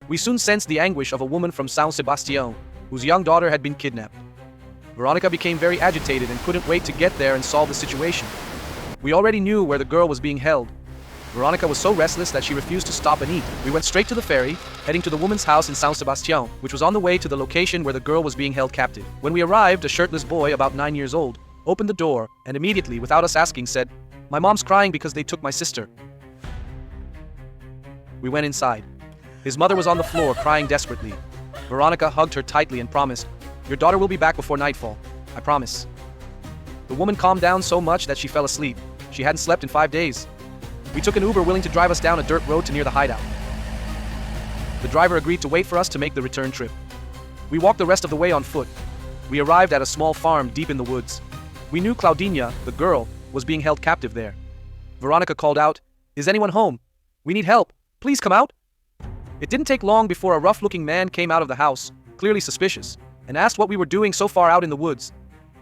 We soon sensed the anguish of a woman from San Sebastian, whose young daughter had been kidnapped. Veronica became very agitated and couldn't wait to get there and solve the situation. We already knew where the girl was being held. Veronica was so restless that she refused to stop and eat. We went straight to the ferry, heading to the woman's house in San Sebastian, which was on the way to the location where the girl was being held captive. When we arrived, a shirtless boy about 9 years old opened the door and immediately, without us asking, said, "My mom's crying because they took my sister." We went inside. His mother was on the floor crying desperately. Veronica hugged her tightly and promised, "Your daughter will be back before nightfall. I promise." The woman calmed down so much that she fell asleep. She hadn't slept in 5 days. We took an Uber willing to drive us down a dirt road to near the hideout. The driver agreed to wait for us to make the return trip. We walked the rest of the way on foot. We arrived at a small farm deep in the woods. We knew Claudinha, the girl, was being held captive there. Veronica called out, "Is anyone home? We need help. Please come out." It didn't take long before a rough-looking man came out of the house, clearly suspicious, and asked what we were doing so far out in the woods.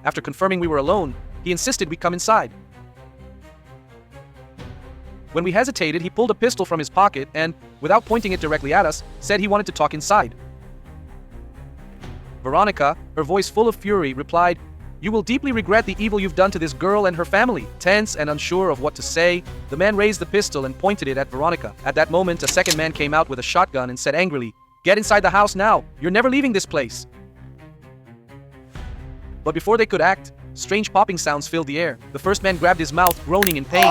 After confirming we were alone, he insisted we come inside. When we hesitated, he pulled a pistol from his pocket and, without pointing it directly at us, said he wanted to talk inside. Veronica, her voice full of fury, replied, "You will deeply regret the evil you've done to this girl and her family." Tense and unsure of what to say, the man raised the pistol and pointed it at Veronica. At that moment, a second man came out with a shotgun and said angrily, "Get inside the house now. You're never leaving this place." But before they could act, strange popping sounds filled the air. The first man grabbed his mouth, groaning in pain.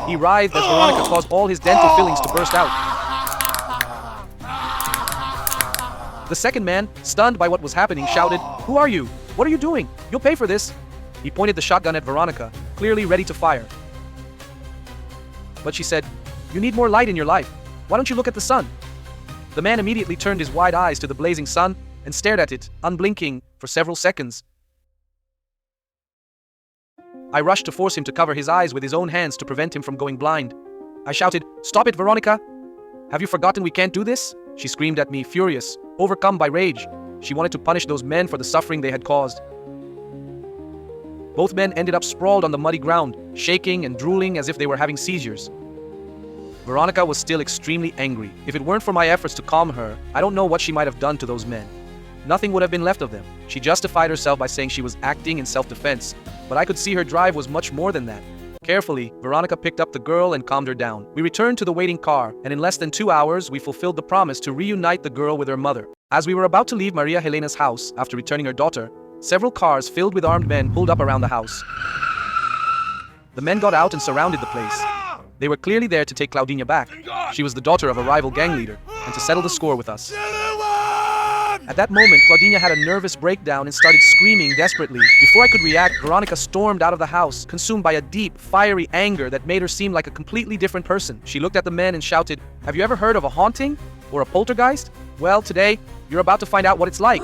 He writhed as Veronica caused all his dental fillings to burst out. The second man, stunned by what was happening, shouted, "Who are you? What are you doing? You'll pay for this." He pointed the shotgun at Veronica, clearly ready to fire. But she said, "You need more light in your life. Why don't you look at the sun?" The man immediately turned his wide eyes to the blazing sun and stared at it, unblinking, for several seconds. I rushed to force him to cover his eyes with his own hands to prevent him from going blind. I shouted, "Stop it, Veronica! Have you forgotten we can't do this?" She screamed at me, furious, overcome by rage. She wanted to punish those men for the suffering they had caused. Both men ended up sprawled on the muddy ground, shaking and drooling as if they were having seizures. Veronica was still extremely angry. If it weren't for my efforts to calm her, I don't know what she might have done to those men. Nothing would have been left of them. She justified herself by saying she was acting in self-defense, but I could see her drive was much more than that. Carefully, Veronica picked up the girl and calmed her down. We returned to the waiting car, and in less than 2 hours, we fulfilled the promise to reunite the girl with her mother. As we were about to leave Maria Helena's house after returning her daughter, several cars filled with armed men pulled up around the house. The men got out and surrounded the place. They were clearly there to take Claudinha back. She was the daughter of a rival gang leader, and to settle the score with us. At that moment, Claudinha had a nervous breakdown and started screaming desperately. Before I could react, Veronica stormed out of the house, consumed by a deep, fiery anger that made her seem like a completely different person. She looked at the men and shouted, "Have you ever heard of a haunting? Or a poltergeist? Well, today, you're about to find out what it's like."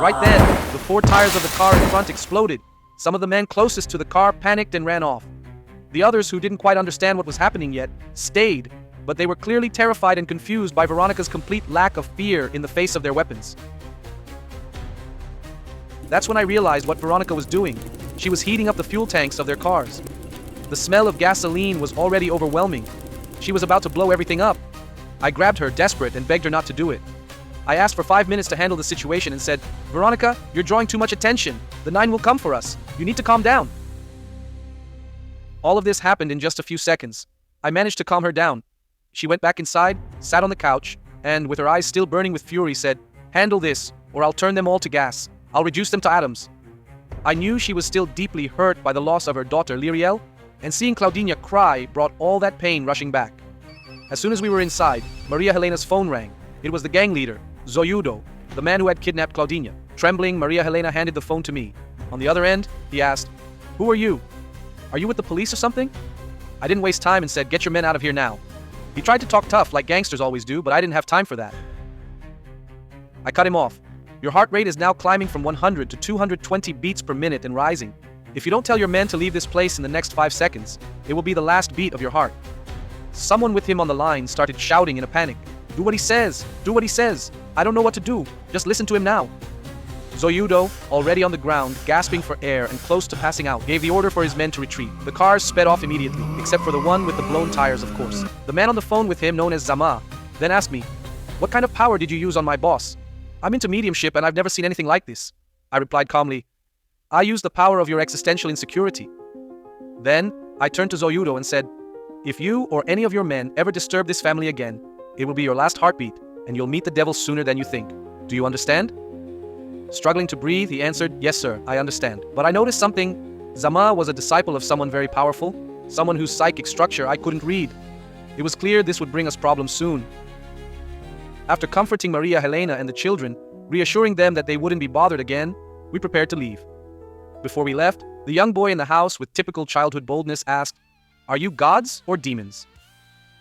Right then, the 4 tires of the car in front exploded. Some of the men closest to the car panicked and ran off. The others, who didn't quite understand what was happening yet, stayed, but they were clearly terrified and confused by Veronica's complete lack of fear in the face of their weapons. That's when I realized what Veronica was doing. She was heating up the fuel tanks of their cars. The smell of gasoline was already overwhelming. She was about to blow everything up. I grabbed her, desperate, and begged her not to do it. I asked for 5 minutes to handle the situation and said, "Veronica, you're drawing too much attention. The 9 will come for us. You need to calm down." All of this happened in just a few seconds. I managed to calm her down. She went back inside, sat on the couch, and, with her eyes still burning with fury, said, "Handle this, or I'll turn them all to gas. I'll reduce them to atoms." I knew she was still deeply hurt by the loss of her daughter, Liriel, and seeing Claudinha cry brought all that pain rushing back. As soon as we were inside, Maria Helena's phone rang. It was the gang leader, Zoiudo, the man who had kidnapped Claudinha. Trembling, Maria Helena handed the phone to me. On the other end, he asked, "Who are you? Are you with the police or something?" I didn't waste time and said, "Get your men out of here now." He tried to talk tough like gangsters always do, but I didn't have time for that. I cut him off. "Your heart rate is now climbing from 100 to 220 beats per minute and rising. If you don't tell your men to leave this place in the next 5 seconds, it will be the last beat of your heart." Someone with him on the line started shouting in a panic, "Do what he says! Do what he says! I don't know what to do. Just listen to him now." Zoiudo, already on the ground, gasping for air and close to passing out, gave the order for his men to retreat. The cars sped off immediately, except for the one with the blown tires, of course. The man on the phone with him, known as Zama, then asked me, "What kind of power did you use on my boss?" "I'm into mediumship and I've never seen anything like this," I replied calmly. "I used the power of your existential insecurity." Then, I turned to Zoiudo and said, "If you or any of your men ever disturb this family again, it will be your last heartbeat, and you'll meet the devil sooner than you think. Do you understand?" Struggling to breathe, he answered, "Yes, sir, I understand." But I noticed something. Zama was a disciple of someone very powerful, someone whose psychic structure I couldn't read. It was clear this would bring us problems soon. After comforting Maria Helena and the children, reassuring them that they wouldn't be bothered again, we prepared to leave. Before we left, the young boy in the house with typical childhood boldness asked, "Are you gods or demons?"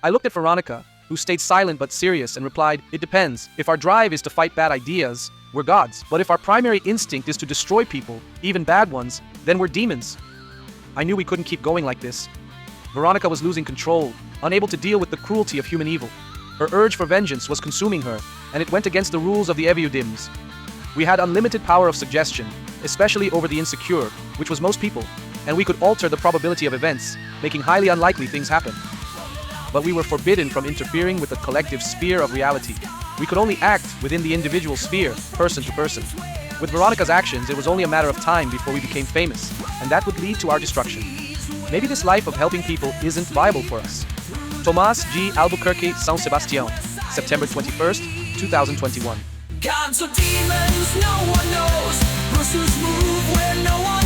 I looked at Veronica, who stayed silent but serious, and replied, "It depends. If our drive is to fight bad ideas, we're gods. But if our primary instinct is to destroy people, even bad ones, then we're demons." I knew we couldn't keep going like this. Veronica was losing control, unable to deal with the cruelty of human evil. Her urge for vengeance was consuming her, and it went against the rules of the Eviudims. We had unlimited power of suggestion, especially over the insecure, which was most people, and we could alter the probability of events, making highly unlikely things happen. But we were forbidden from interfering with the collective sphere of reality. We could only act within the individual sphere, person to person. With Veronica's actions, it was only a matter of time before we became famous, and that would lead to our destruction. Maybe this life of helping people isn't viable for us. Tomás G. Albuquerque, São Sebastião, September 21st, 2021. Gods or demons, no one knows. Bruxos move where no one